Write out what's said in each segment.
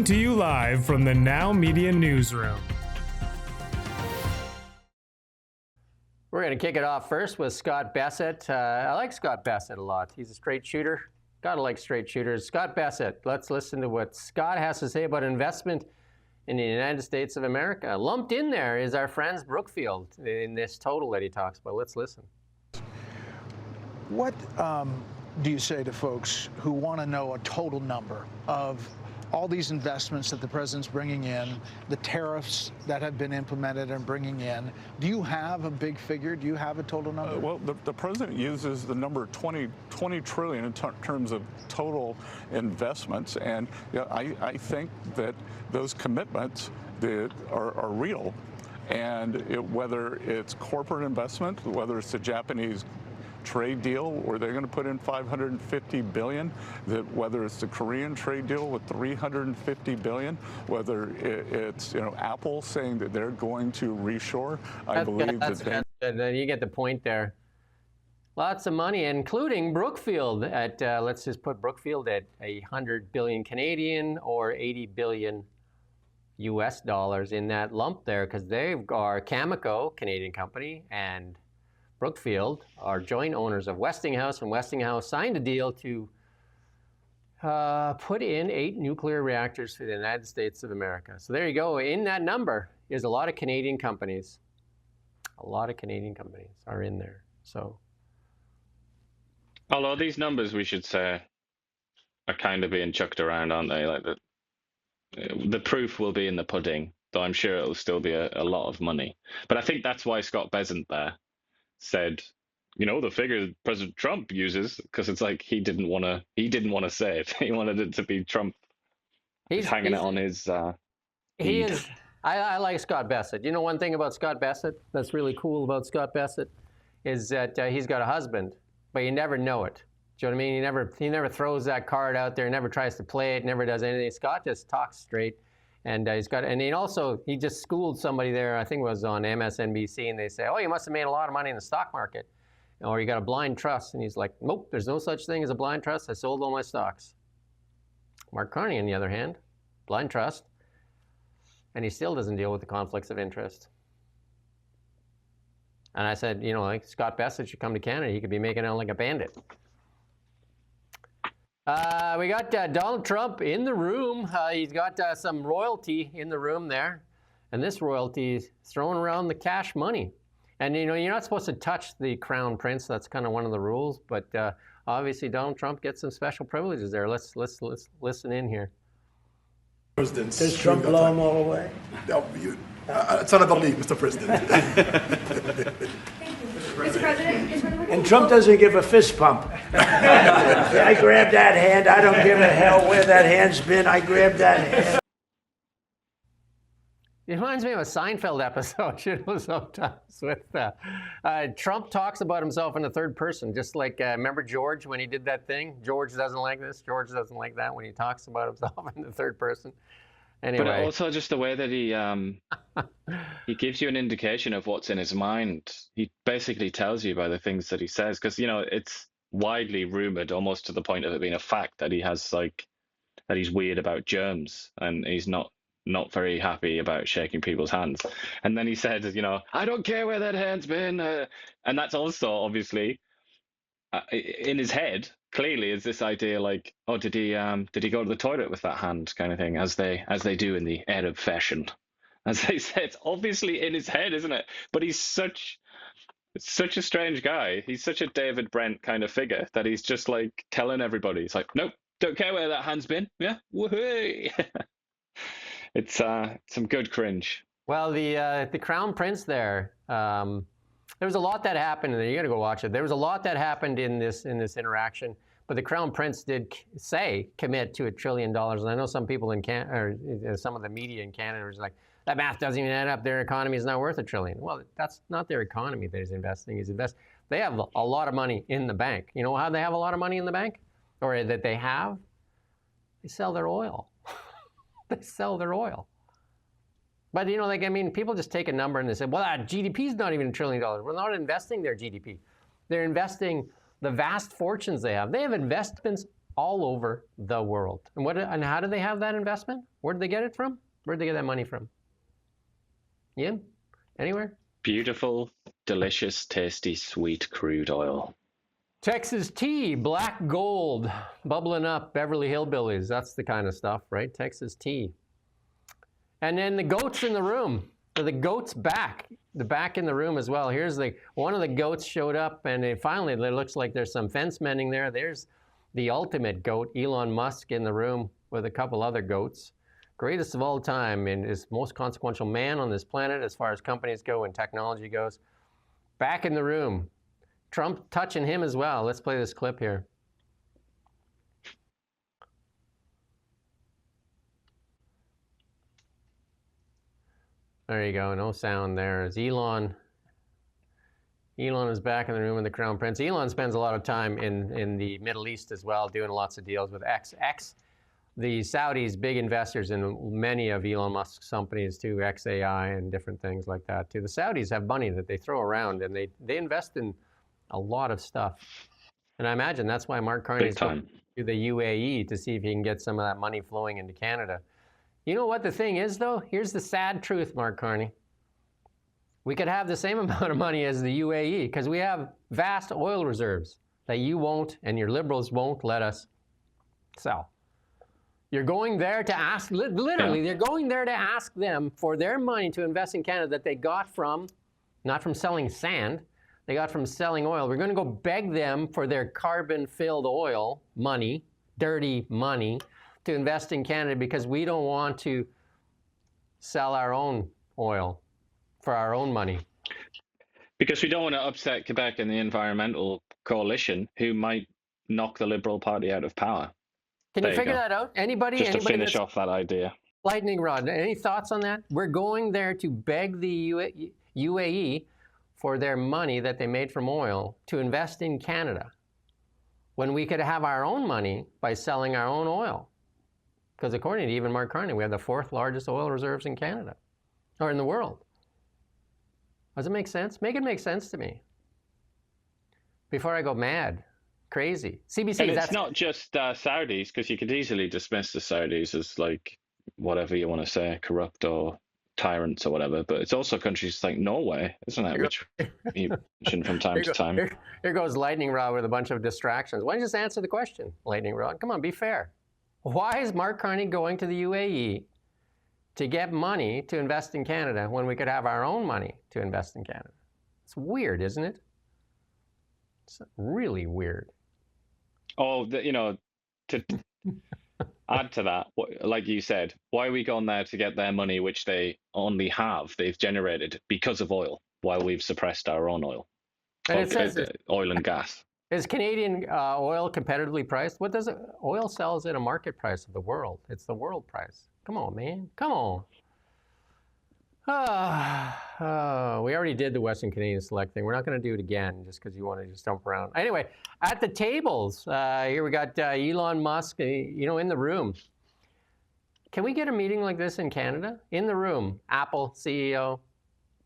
Coming to you live from the Now Media Newsroom. We're going to kick it off first with Scott Bessent. I like Scott Bessent a lot. He's a straight shooter. Gotta like straight shooters. Scott Bessent, let's listen to what Scott has to say about investment in the United States of America. Lumped in there is our friends Brookfield in this total that he talks about. Let's listen. What do you say to folks who want to know a total number of all these investments that the president's bringing in, the tariffs that have been implemented and bringing in? Do you have a big figure? Do you have a total number? Well, the president uses the number 20 trillion in terms of total investments, and I think that those commitments that are real, and whether it's corporate investment, whether it's the Japanese trade deal where they're going to put in $550 billion, that whether it's the Korean trade deal with $350 billion, whether it's Apple saying that they're going to reshore. I believe that you get the point there. Lots of money, including Brookfield at let's just put Brookfield at 100 billion Canadian or 80 billion US dollars in that lump there, because they are Cameco, Canadian company, and Brookfield are joint owners of Westinghouse, and Westinghouse signed a deal to put in 8 nuclear reactors for the United States of America. So there you go. In that number is a lot of Canadian companies. A lot of Canadian companies are in there. So, although these numbers, we should say, are kind of being chucked around, aren't they? Like the proof will be in the pudding, though I'm sure it will still be a lot of money. But I think that's why Scott Bessent there said, the figure President Trump uses, because it's like he didn't want to say it. He wanted it to be Trump. He's hanging it on his. He is. I like Scott Bessent. One thing about Scott Bessent that's really cool about Scott Bessent is that he's got a husband, but you never know it. Do you know what I mean? He never throws that card out there. Never tries to play it. Never does anything. Scott just talks straight. And he just schooled somebody there, I think it was on MSNBC, and they say, oh, you must have made a lot of money in the stock market, or you got a blind trust. And he's like, nope, there's no such thing as a blind trust. I sold all my stocks. Mark Carney, on the other hand, blind trust, and he still doesn't deal with the conflicts of interest. And I said, like Scott Bessent should come to Canada. He could be making out like a bandit. We got Donald Trump in the room. He's got some royalty in the room there. And this royalty is throwing around the cash money. And, you're not supposed to touch the crown prince. That's kind of one of the rules. But obviously, Donald Trump gets some special privileges there. Let's listen in here. Does Trump blow them all away? No, it's another league, Mr. President. Mr. President, and Trump doesn't give a fist pump. I grabbed that hand. I don't give a hell where that hand's been. I grabbed that hand. It reminds me of a Seinfeld episode, sometimes with Trump talks about himself in the third person, just like, remember George when he did that thing? George doesn't like this. George doesn't like that when he talks about himself in the third person. Anyway. But also just the way that he gives you an indication of what's in his mind. He basically tells you by the things that he says, because it's widely rumored, almost to the point of it being a fact, that that he's weird about germs and he's not very happy about shaking people's hands. And then he said, I don't care where that hand's been, and that's also obviously in his head. Clearly, is this idea like, oh, did he go to the toilet with that hand, kind of thing, as they do in the Arab fashion, as they say. It's obviously in his head, isn't it? But he's such a strange guy. He's such a David Brent kind of figure that he's just like telling everybody. He's like, nope, don't care where that hand's been. Yeah, woohoo! It's some good cringe. Well, the Crown Prince there. There was a lot that happened, and you got to go watch it. There was a lot that happened in this interaction, but the Crown Prince did commit to $1 trillion. And I know some people in Canada, or some of the media in Canada, was like, that math doesn't even add up. Their economy is not worth $1 trillion. Well, that's not their economy that he's investing. They have a lot of money in the bank. You know how they have a lot of money in the bank, or that they have? They sell their oil. They sell their oil. But, people just take a number and they say, well, GDP is not even $1 trillion. We're not investing their GDP. They're investing the vast fortunes they have. They have investments all over the world. And how do they have that investment? Where did they get it from? Where did they get that money from? Yeah? Anywhere? Beautiful, delicious, tasty, sweet crude oil. Texas tea, black gold, bubbling up, Beverly Hillbillies. That's the kind of stuff, right? Texas tea. And then the goats in the room. The goats back. The back in the room as well. Here's one of the goats showed up, and finally it looks like there's some fence mending there. There's the ultimate goat, Elon Musk, in the room with a couple other goats. Greatest of all time and is most consequential man on this planet as far as companies go and technology goes. Back in the room. Trump touching him as well. Let's play this clip here. There you go. No sound there. As Elon is back in the room with the Crown Prince. Elon spends a lot of time in the Middle East as well, doing lots of deals with X. The Saudis, big investors in many of Elon Musk's companies too, XAI and different things like that too. The Saudis have money that they throw around, and they invest in a lot of stuff. And I imagine that's why Mark Carney is going to the UAE to see if he can get some of that money flowing into Canada. You know what the thing is, though? Here's the sad truth, Mark Carney. We could have the same amount of money as the UAE because we have vast oil reserves that you won't and your liberals won't let us sell. You're going there to ask, literally, they're going there to ask them for their money to invest in Canada that they got from, not from selling sand, they got from selling oil. We're going to go beg them for their carbon-filled oil money, dirty money, to invest in Canada because we don't want to sell our own oil for our own money. Because we don't want to upset Quebec and the environmental coalition who might knock the Liberal Party out of power. Can you figure that out? Anybody? Just to finish off that idea. Lightning rod. Any thoughts on that? We're going there to beg the UAE for their money that they made from oil to invest in Canada when we could have our own money by selling our own oil. Because according to even Mark Carney, we have the 4th largest oil reserves in Canada, or in the world. Does it make sense? Make it make sense to me. Before I go mad, crazy. CBC, and it's not just Saudis, because you could easily dismiss the Saudis as like whatever you want to say, corrupt or tyrants or whatever. But it's also countries like Norway, isn't it? Which you mention from time to time. Here goes Lightning Rod with a bunch of distractions. Why don't you just answer the question, Lightning Rod? Come on, be fair. Why is Mark Carney going to the UAE to get money to invest in Canada when we could have our own money to invest in Canada? It's weird, isn't it? It's really weird. Oh, to add to that, like you said, why are we going there to get their money, which they've generated because of oil, while we've suppressed our own oil? And it says oil and gas. Is Canadian oil competitively priced? What does oil sells at a market price of the world? It's the world price. Come on, man. Come on. We already did the Western Canadian Select thing. We're not going to do it again just because you want to just jump around. Anyway, at the tables, here we got Elon Musk, in the room. Can we get a meeting like this in Canada? In the room, Apple CEO,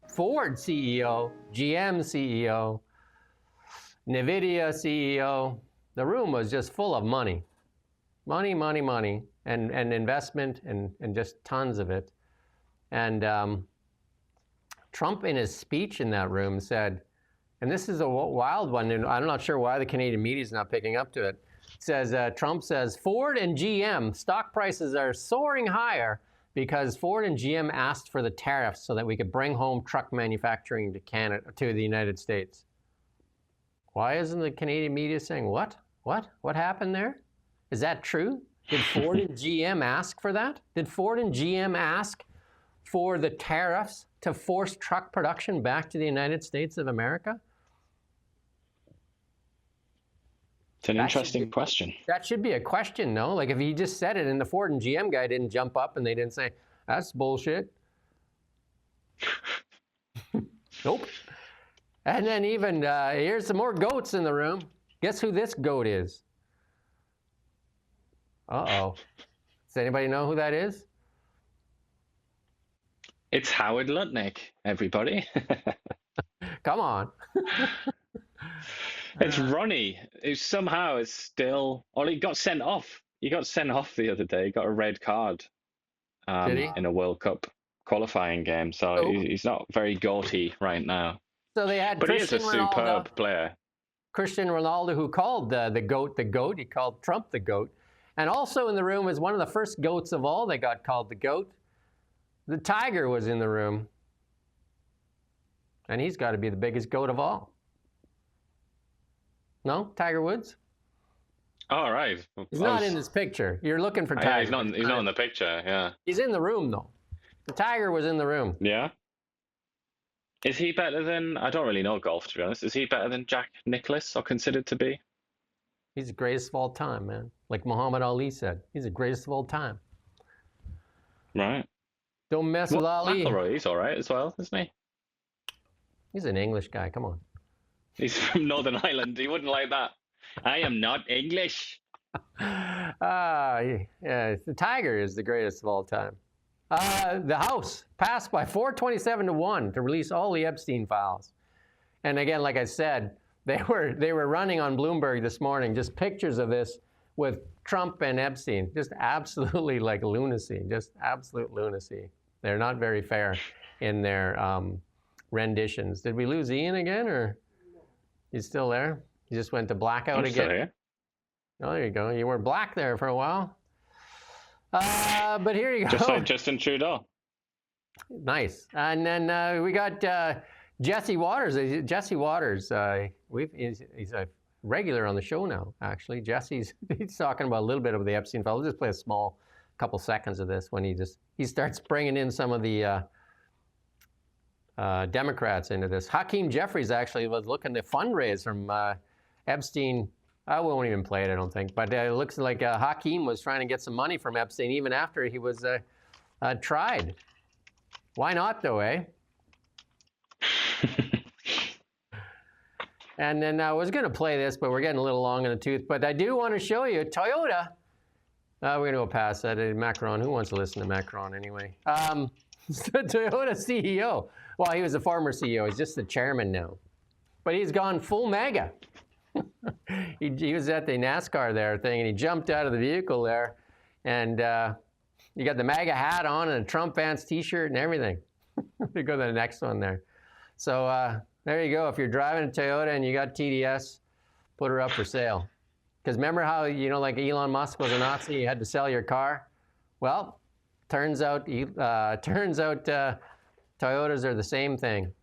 Ford CEO, GM CEO, NVIDIA CEO. The room was just full of money. Money, money, money, and investment and just tons of it. And Trump in his speech in that room said, and this is a wild one, and I'm not sure why the Canadian media is not picking up to it. Trump says, Ford and GM stock prices are soaring higher because Ford and GM asked for the tariffs so that we could bring home truck manufacturing to the United States. Why isn't the Canadian media saying, what? What happened there? Is that true? Did Ford and GM ask for that? Did Ford and GM ask for the tariffs to force truck production back to the United States of America? It's an interesting question. That should be a question, no? Like if he just said it and the Ford and GM guy didn't jump up and they didn't say, that's bullshit. Nope. And then even, here's some more goats in the room. Guess who this goat is? Uh-oh. Does anybody know who that is? It's Howard Lutnick, everybody. Come on. It's Ronnie, who somehow is still, or he got sent off. He got sent off the other day. He got a red card Did he? in a World Cup qualifying game. So Oh. he's not very gauty right now. So they had But he is Christian a Ronaldo. superb player. Christian Ronaldo, who called the GOAT the GOAT. He called Trump the GOAT. And also in the room was one of the first GOATs of all that got called the GOAT. The Tiger was in the room. And he's got to be the biggest GOAT of all. No? Tiger Woods? All right. He's not in this picture. You're looking for Tiger. Yeah, he's not in the picture, yeah. He's in the room, though. The Tiger was in the room. Yeah? Is he better than, I don't really know golf, to be honest. Is he better than Jack Nicklaus, or considered to be? He's the greatest of all time, man. Like Muhammad Ali said, he's the greatest of all time. Right. Don't mess with Ali. McIlroy, he's all right as well, isn't he? He's an English guy. Come on. He's from Northern Ireland. He wouldn't like that. I am not English. Yeah, the Tiger is the greatest of all time. The House passed by 427-1 to release all the Epstein files. And again, like I said, they were running on Bloomberg this morning, just pictures of this with Trump and Epstein. Just absolutely like lunacy, just absolute lunacy. They're not very fair in their renditions. Did we lose Ian again, or he's still there? He just went to blackout again? Still here. Oh, there you go. You were black there for a while. But here you go. Just like Justin Trudeau. Nice. And then we got Jesse Waters. Jesse Waters, he's a regular on the show now, actually. He's talking about a little bit of the Epstein file. We'll just play a small couple seconds of this when he starts bringing in some of the Democrats into this. Hakeem Jeffries actually was looking to fundraise from Epstein. I won't even play it, I don't think. But it looks like Hakeem was trying to get some money from Epstein even after he was tried. Why not, though, eh? And then I was going to play this, but we're getting a little long in the tooth. But I do want to show you Toyota. We're going to go past that. Macron. Who wants to listen to Macron anyway? The Toyota CEO. Well, he was a former CEO. He's just the chairman now. But he's gone full MAGA. He was at the NASCAR there thing, and he jumped out of the vehicle there. And you got the MAGA hat on and a Trump Vance T-shirt and everything. We go to the next one there. So there you go. If you're driving a Toyota and you got TDS, put her up for sale. Because remember how, like Elon Musk was a Nazi, you had to sell your car? Well, turns out Toyotas are the same thing.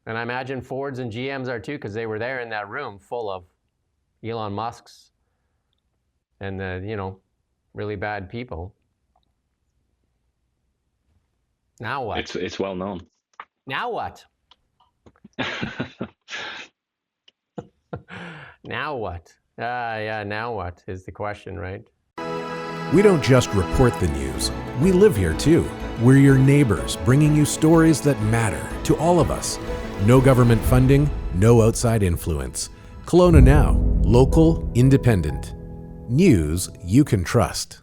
And I imagine Fords and GMs are too, because they were there in that room full of Elon Musks and really bad people. Now what? It's well known. Now what? Now what? Now what is the question, right? We don't just report the news. We live here too. We're your neighbors, bringing you stories that matter to all of us. No government funding, no outside influence. Kelowna Now, local, independent. News you can trust.